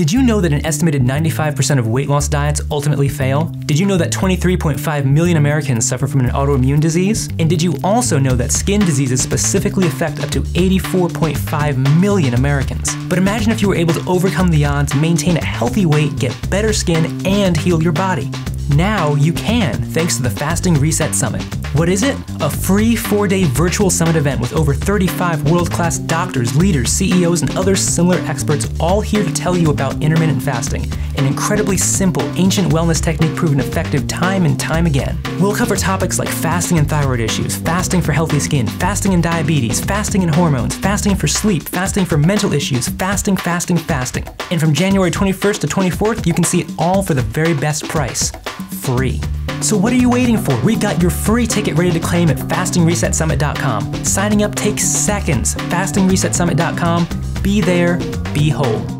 Did you know that an estimated 95% of weight loss diets ultimately fail? Did you know that 23.5 million Americans suffer from an autoimmune disease? And did you also know that skin diseases specifically affect up to 84.5 million Americans? But imagine if you were able to overcome the odds, maintain a healthy weight, get better skin, and heal your body. Now you can, thanks to the Fasting Reset Summit. What is it? A free 4-day virtual summit event with over 35 world-class doctors, leaders, CEOs, and other similar experts, all here to tell you about intermittent fasting, an incredibly simple, ancient wellness technique proven effective time and time again. We'll cover topics like fasting and thyroid issues, fasting for healthy skin, fasting and diabetes, fasting and hormones, fasting for sleep, fasting for mental issues, fasting. And from January 21st to 24th, you can see it all for the very best price. Free. So what are you waiting for? We've got your free ticket ready to claim at fastingresetsummit.com. Signing up takes seconds. Fastingresetsummit.com. Be there, be whole.